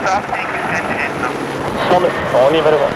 100, on y va devant.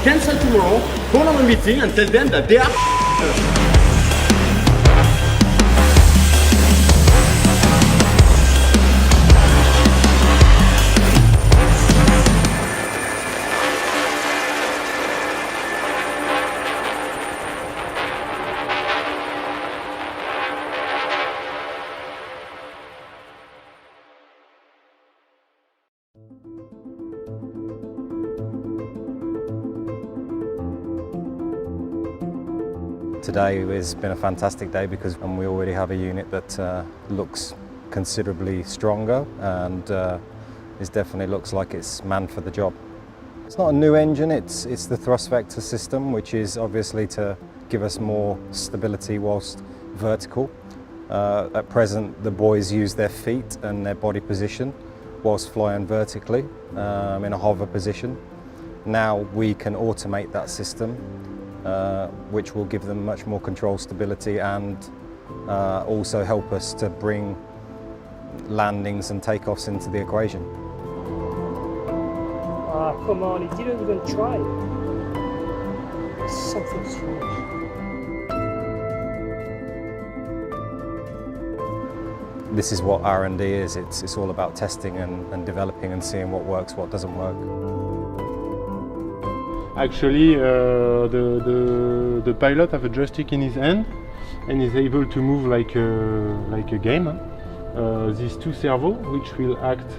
Cancel tomorrow, call on a meeting and tell them that they are Today has been a fantastic day because we already have a unit that looks considerably stronger and it definitely looks like it's manned for the job. It's not a new engine, it's the thrust vector system, which is obviously to give us more stability whilst vertical. At present, the boys use their feet and their body position whilst flying vertically in a hover position. Now we can automate that system, which will give them much more control stability and also help us to bring landings and takeoffs into the equation. Ah, come on, he didn't even try. Something's wrong. This is what R&D is. It's all about testing and developing and seeing what works, what doesn't work. Actually, the pilot has a joystick in his hand and is able to move like a game. these two servos, which will act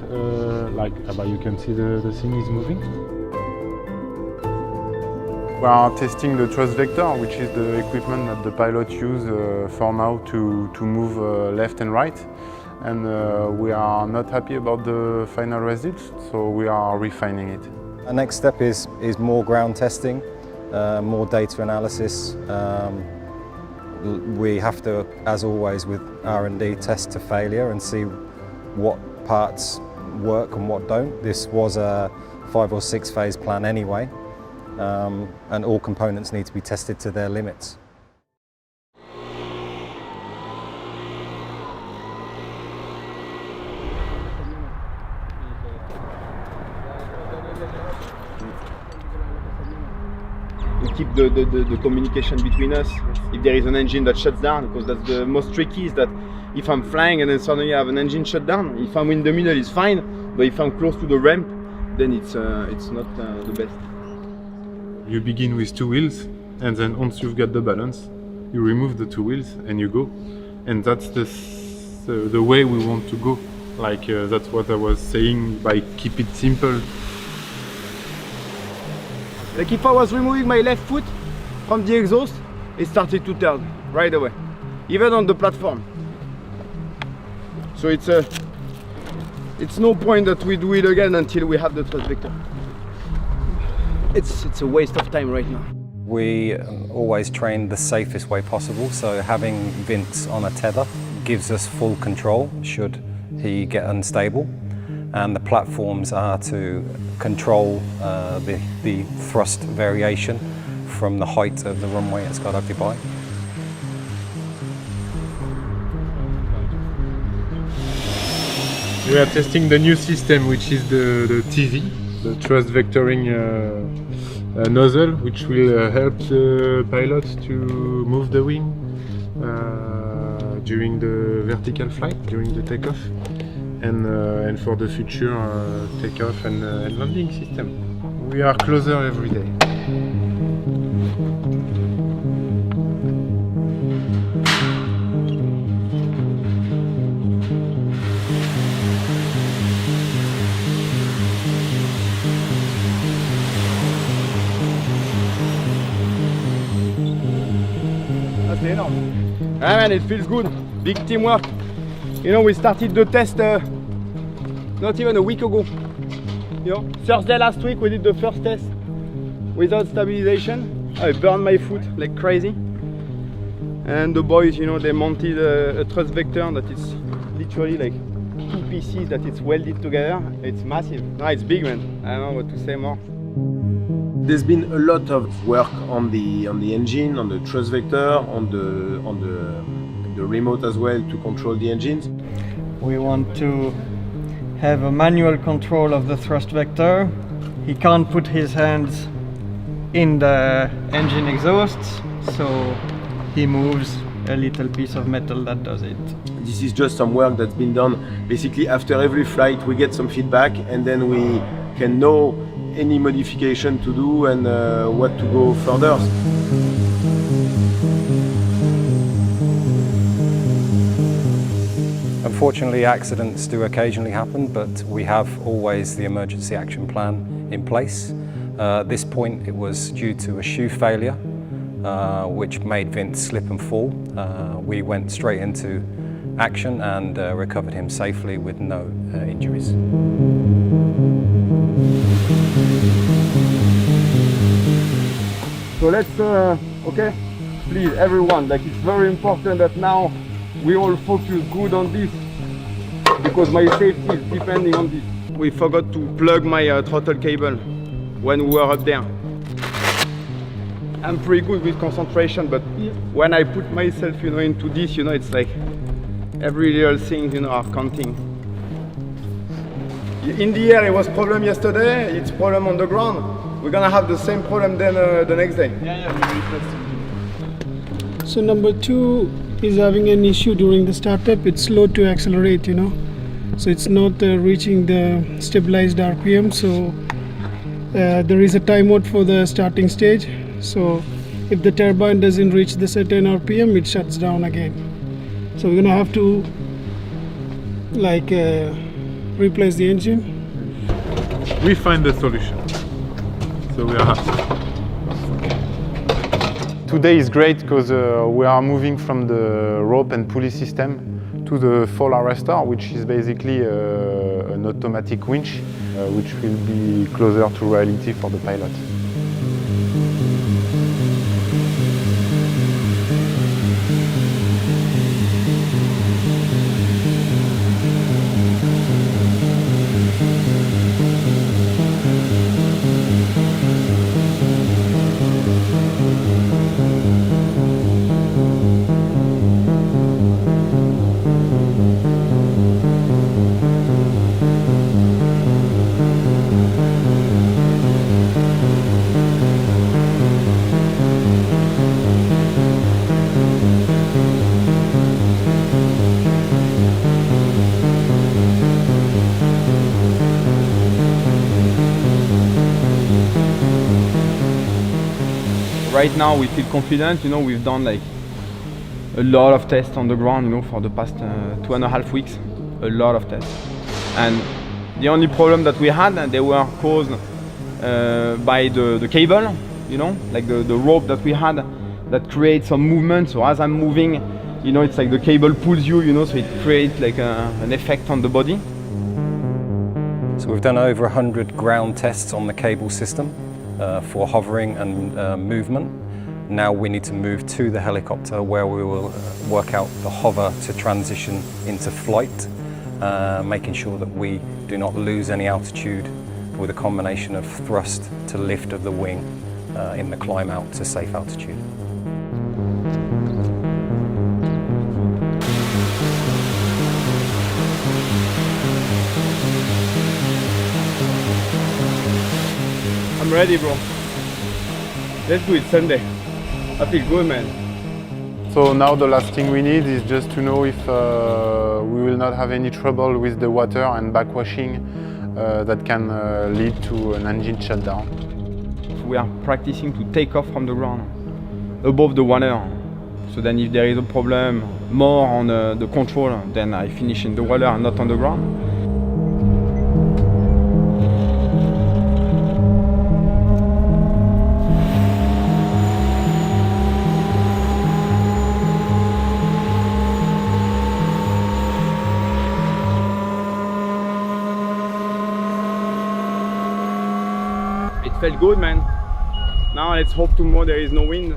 like you can see the thing is moving. We are testing the thrust vector, which is the equipment that the pilot use for now to move left and right. And we are not happy about the final results, so we are refining it. Our next step is more ground testing, more data analysis. We have to, as always with R&D, test to failure and see what parts work and what don't. This was a 5 or 6 phase plan anyway, and all components need to be tested to their limits. We keep the communication between us. If there is an engine that shuts down, because that's the most tricky, is that if I'm flying and then suddenly I have an engine shut down, if I'm in the middle it's fine, but if I'm close to the ramp, then it's not the best. You begin with 2 wheels, and then once you've got the balance, you remove the 2 wheels and you go. And that's the way we want to go. That's what I was saying by keep it simple. Like if I was removing my left foot from the exhaust, it started to turn right away, even on the platform. So it's no point that we do it again until we have the thrust vector. It's a waste of time right now. We always train the safest way possible, so having Vince on a tether gives us full control should he get unstable. And the platforms are to control the thrust variation from the height of the runway at Skydive Dubai. We are testing the new system, which is the TV, the thrust vectoring nozzle, which will help the pilots to move the wing during the vertical flight, during the takeoff. And for the future takeoff and landing system. We are closer every day. That's enormous. Ah man, it feels good. Big teamwork. You know, we started the test not even a week ago. You know, Thursday last week we did the first test without stabilization. I burned my foot like crazy. And the boys, you know, they mounted a thrust vector that is literally like 2 pieces that it's welded together. It's massive. No, it's big, man. I don't know what to say more. There's been a lot of work on the engine, on the thrust vector, on the remote as well to control the engines. We want to have a manual control of the thrust vector. He can't put his hands in the engine exhausts, so he moves a little piece of metal that does it. This is just some work that's been done. Basically, after every flight, we get some feedback, and then we can know any modification to do and what to go further. Unfortunately, accidents do occasionally happen, but we have always the emergency action plan in place. At this point, it was due to a shoe failure, which made Vince slip and fall. We went straight into action and recovered him safely with no injuries. So let's, okay, please everyone, like it's very important that now we all focus good on this, because my safety is depending on this. We forgot to plug my throttle cable when we were up there. I'm pretty good with concentration, but when I put myself, you know, into this, you know, it's like every little thing, you know, are counting. In the air, it was problem yesterday. It's problem on the ground. We're gonna have the same problem then the next day. So number 2 is having an issue during the startup. It's slow to accelerate, you know, so it's not reaching the stabilized RPM. So there is a timeout for the starting stage. So if the turbine doesn't reach the certain RPM, it shuts down again. So we're gonna have to like replace the engine. We find the solution, so we are happy. Today is great because we are moving from the rope and pulley system to the fall arrestor, which is basically an automatic winch, which will be closer to reality for the pilot. Right now we feel confident, we've done like a lot of tests on the ground, for the past 2.5 weeks, a lot of tests. And the only problem that we had, they were caused by the cable, like the rope that we had that creates some movement. So as I'm moving, it's like the cable pulls you, so it creates like an effect on the body. So we've done over 100 ground tests on the cable system for hovering and movement. Now we need to move to the helicopter where we will work out the hover to transition into flight, making sure that we do not lose any altitude with a combination of thrust to lift of the wing in the climb out to safe altitude. I'm ready, bro. Let's do it Sunday. I feel good, man. So now the last thing we need is just to know if we will not have any trouble with the water and backwashing that can lead to an engine shutdown. We are practicing to take off from the ground above the water. So then if there is a problem more on the control, then I finish in the water and not on the ground. It felt good, man. Now let's hope tomorrow there is no wind,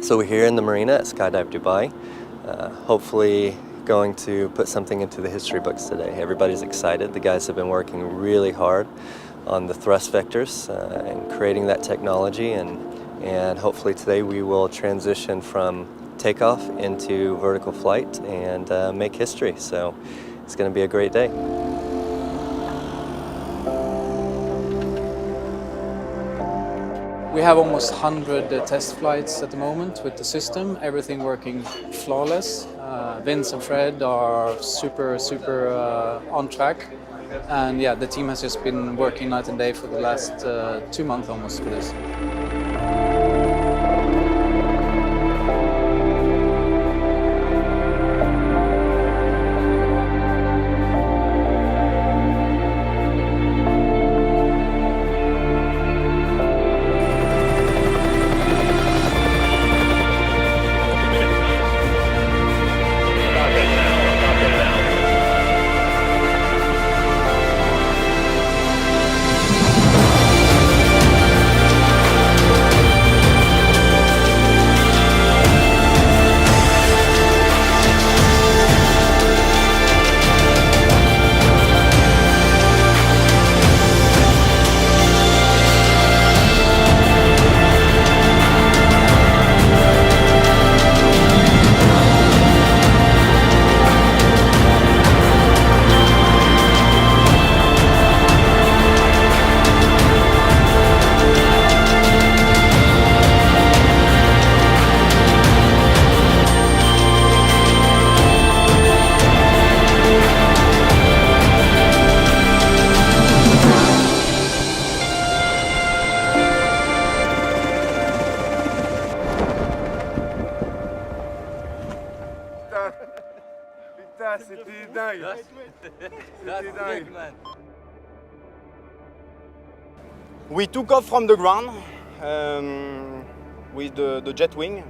So we're here in the marina at Skydive Dubai, hopefully going to put something into the history books today. Everybody's excited. The guys have been working really hard on the thrust vectors and creating that technology, and hopefully today we will transition from takeoff into vertical flight and make history. So it's going to be a great day. We have almost 100 test flights at the moment with the system, everything working flawless. Vince and Fred are super on track. And yeah, the team has just been working night and day for the last 2 months almost for this. gars, c'était dingue. C'était dingue. We took off from the ground with the jet wing,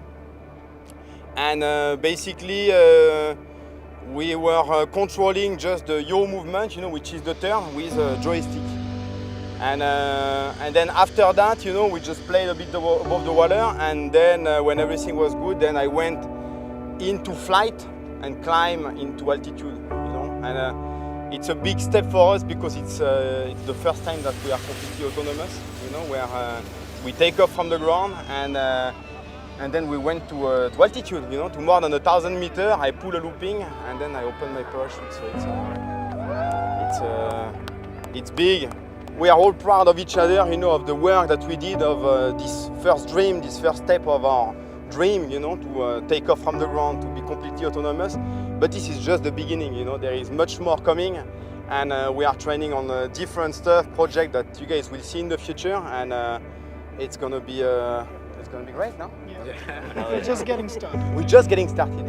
and basically we were controlling just the yaw movement, you know, which is the turn with a joystick. And then after that, you know, we just played a bit above the water, and then when everything was good, then I went into flight and climb into altitude, you know. And it's a big step for us because it's the first time that we are completely autonomous, you know, where we take off from the ground and then we went to altitude, you know, to more than 1,000 meters. I pull a looping and then I open my parachute. So it's big. We are all proud of each other, you know, of the work that we did, of this first dream, this first step of our dream, you know, to take off from the ground, to be completely autonomous. But this is just the beginning, you know. There is much more coming, and we are training on different stuff, projects that you guys will see in the future, and it's gonna be great, no? Yeah. We're just getting started. We're just getting started.